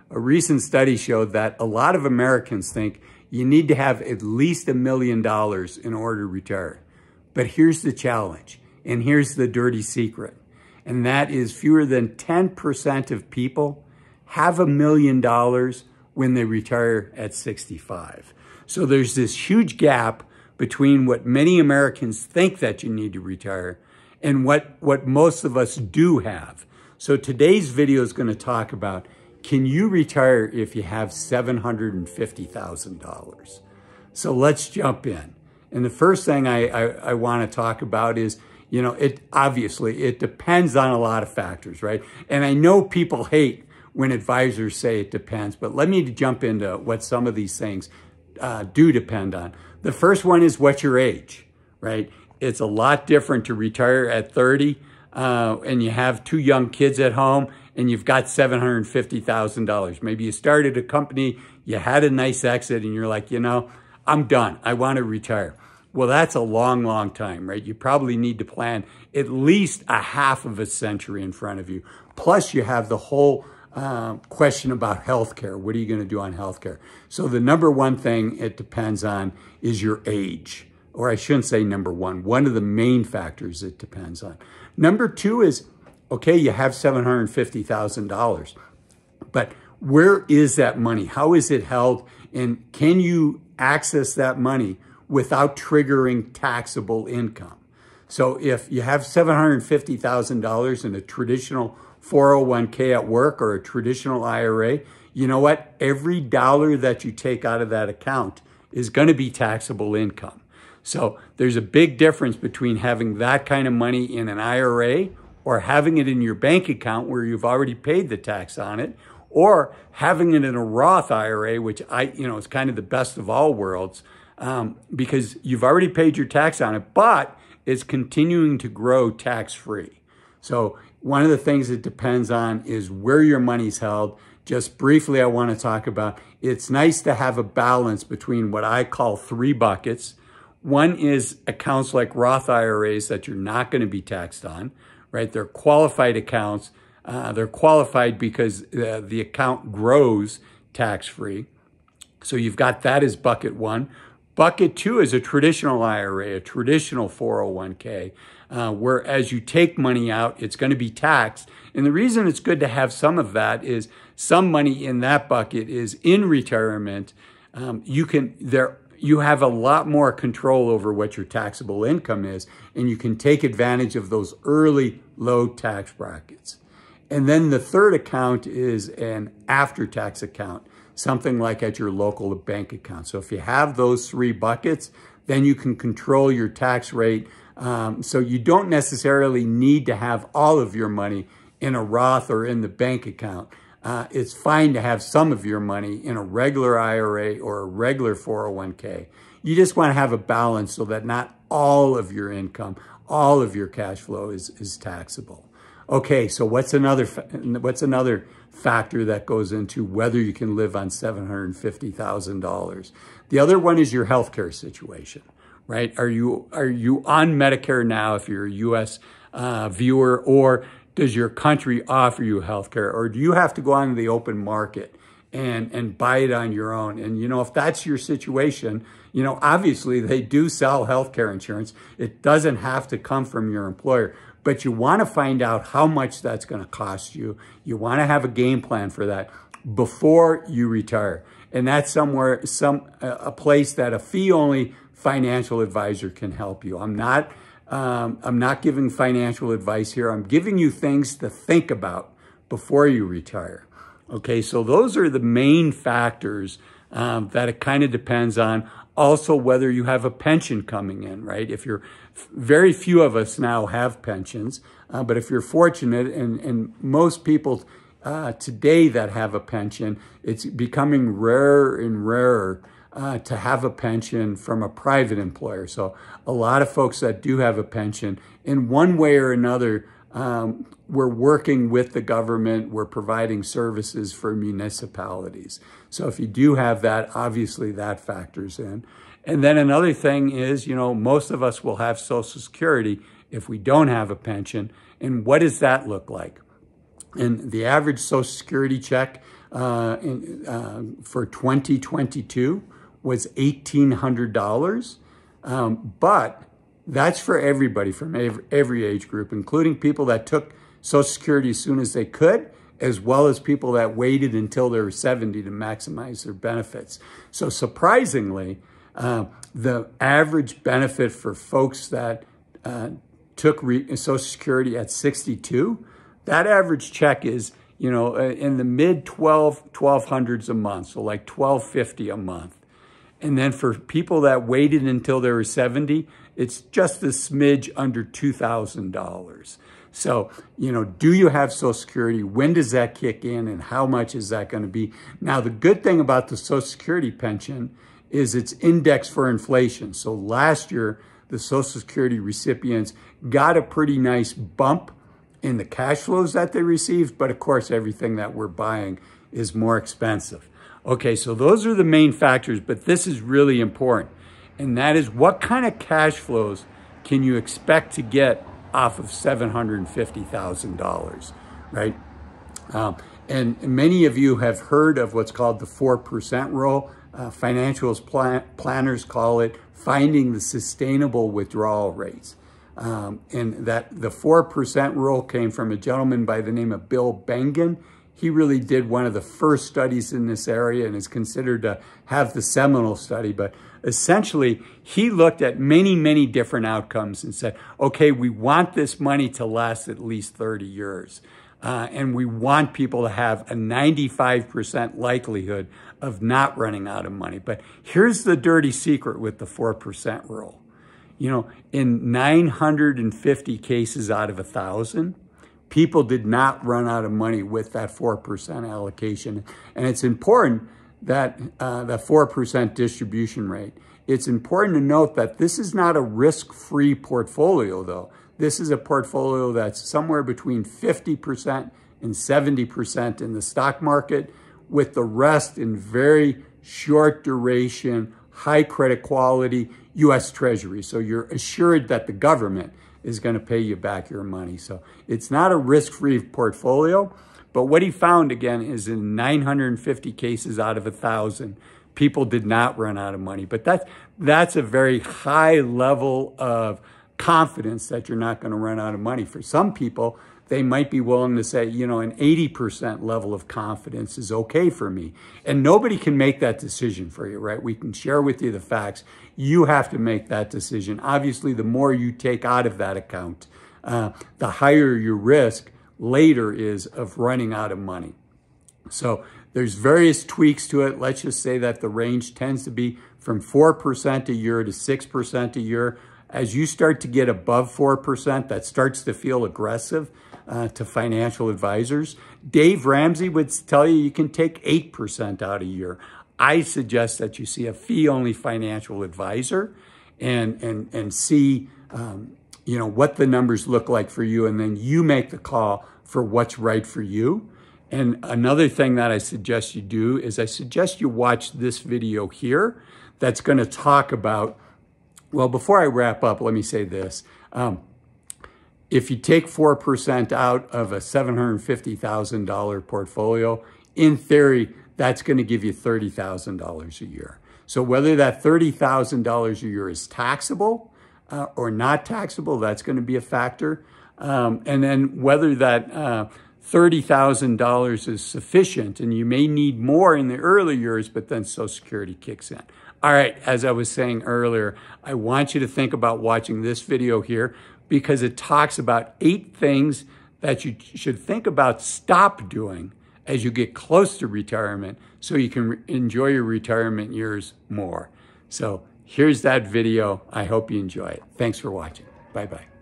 a recent study showed that a lot of Americans think you need to have at least $1 million in order to retire. But here's the challenge, and here's the dirty secret, and that is fewer than 10% of people have $1 million when they retire at 65. So there's this huge gap between what many Americans think that you need to retire and what most of us do have. So today's video is going to talk about, can you retire if you have $750,000? So let's jump in. And the first thing I want to talk about is, you know, obviously it depends on a lot of factors, right? And I know people hate when advisors say it depends, but let me jump into what some of these things do depend on. The first one is what's your age, right? It's a lot different to retire at 30 and you have 2 young kids at home and you've got $750,000. Maybe you started a company, you had a nice exit and you're like, you know, I'm done. I want to retire. Well, that's a long, long time, right? You probably need to plan at least a half of a century in front of you. Plus you have the whole question about healthcare. What are you going to do on healthcare? So the number one thing it depends on is your age. Or I shouldn't say number one. One of the main factors it depends on. Number two is, okay, you have $750,000, but where is that money? How is it held? And can you access that money without triggering taxable income? So if you have $750,000 in a traditional 401k at work or a traditional IRA, you know what? Every dollar that you take out of that account is going to be taxable income. So there's a big difference between having that kind of money in an IRA or having it in your bank account where you've already paid the tax on it, or having it in a Roth IRA, which is kind of the best of all worlds because you've already paid your tax on it, but it's continuing to grow tax-free. So one of the things it depends on is where your money's held. Just briefly, I want to talk about, it's nice to have a balance between what I call 3 buckets. One is accounts like Roth IRAs that you're not going to be taxed on, right? They're qualified accounts. They're qualified because the account grows tax-free. So you've got that as bucket 1. Bucket 2 is a traditional IRA, a traditional 401k, where as you take money out, it's going to be taxed. And the reason it's good to have some of that is some money in that bucket is in retirement. You have a lot more control over what your taxable income is, and you can take advantage of those early low tax brackets. And then the third account is an after-tax account, something like at your local bank account. So if you have those 3 buckets, then you can control your tax rate. So you don't necessarily need to have all of your money in a Roth or in the bank account. It's fine to have some of your money in a regular IRA or a regular 401k. You just want to have a balance so that not all of your income, all of your cash flow is taxable. Okay, so what's another factor that goes into whether you can live on $750,000? The other one is your healthcare situation, right? Are you on Medicare now if you're a U.S. Viewer, or does your country offer you healthcare, or do you have to go on the open market and buy it on your own? And, you know, if that's your situation, you know, obviously they do sell healthcare insurance. It doesn't have to come from your employer, but you want to find out how much that's going to cost you. You want to have a game plan for that before you retire. And that's a place that a fee-only financial advisor can help you. I'm not giving financial advice here. I'm giving you things to think about before you retire. Okay, so those are the main factors that it kind of depends on. Also, whether you have a pension coming in, right? Very few of us now have pensions, but if you're fortunate, and most people today that have a pension, it's becoming rarer and rarer to have a pension from a private employer. So a lot of folks that do have a pension, in one way or another, we're working with the government, we're providing services for municipalities. So if you do have that, obviously that factors in. And then another thing is, you know, most of us will have Social Security if we don't have a pension. And what does that look like? And the average Social Security check for 2022 was $1,800. But that's for everybody from every age group, including people that took Social Security as soon as they could, as well as people that waited until they were 70 to maximize their benefits. So surprisingly, the average benefit for folks that took Social Security at 62, that average check is, you know, in the mid 1200s a month, so like $1,250 a month. And then for people that waited until they were 70, it's just a smidge under $2,000. So, you know, do you have Social Security? When does that kick in and how much is that going to be? Now, the good thing about the Social Security pension is it's indexed for inflation. So last year, the Social Security recipients got a pretty nice bump in the cash flows that they received, but of course, everything that we're buying is more expensive. Okay, so those are the main factors, but this is really important. And that is, what kind of cash flows can you expect to get off of $750,000, right? And many of you have heard of what's called the 4% rule. Financial planners call it finding the sustainable withdrawal rates. And that the 4% rule came from a gentleman by the name of Bill Bengen. He really did one of the first studies in this area and is considered to have the seminal study. But essentially, he looked at many, many different outcomes and said, okay, we want this money to last at least 30 years. And we want people to have a 95% likelihood of not running out of money. But here's the dirty secret with the 4% rule. You know, in 950 cases out of 1,000, people did not run out of money with that 4% allocation. And it's important that the 4% distribution rate. It's important to note that this is not a risk-free portfolio, though. This is a portfolio that's somewhere between 50% and 70% in the stock market, with the rest in very short duration, high credit quality U.S. Treasury. So you're assured that the government is going to pay you back your money. So it's not a risk-free portfolio. But what he found, again, is in 950 cases out of 1,000, people did not run out of money. But that's a very high level of confidence that you're not going to run out of money. For some people, they might be willing to say, you know, an 80% level of confidence is okay for me. And nobody can make that decision for you, right? We can share with you the facts. You have to make that decision. Obviously, the more you take out of that account, the higher your risk later is of running out of money. So there's various tweaks to it. Let's just say that the range tends to be from 4% a year to 6% a year. As you start to get above 4%, that starts to feel aggressive to financial advisors. Dave Ramsey would tell you you can take 8% out a year. I suggest that you see a fee-only financial advisor and see you know, what the numbers look like for you, and then you make the call for what's right for you. And another thing that I suggest you do is I suggest you watch this video here that's going to talk about, well, before I wrap up, let me say this. If you take 4% out of a $750,000 portfolio, in theory, that's going to give you $30,000 a year. So whether that $30,000 a year is taxable or not taxable, that's going to be a factor. And then whether that $30,000 is sufficient, and you may need more in the early years, but then Social Security kicks in. All right, as I was saying earlier, I want you to think about watching this video here because it talks about 8 things that you should think about stop doing as you get close to retirement so you can enjoy your retirement years more. So here's that video. I hope you enjoy it. Thanks for watching. Bye-bye.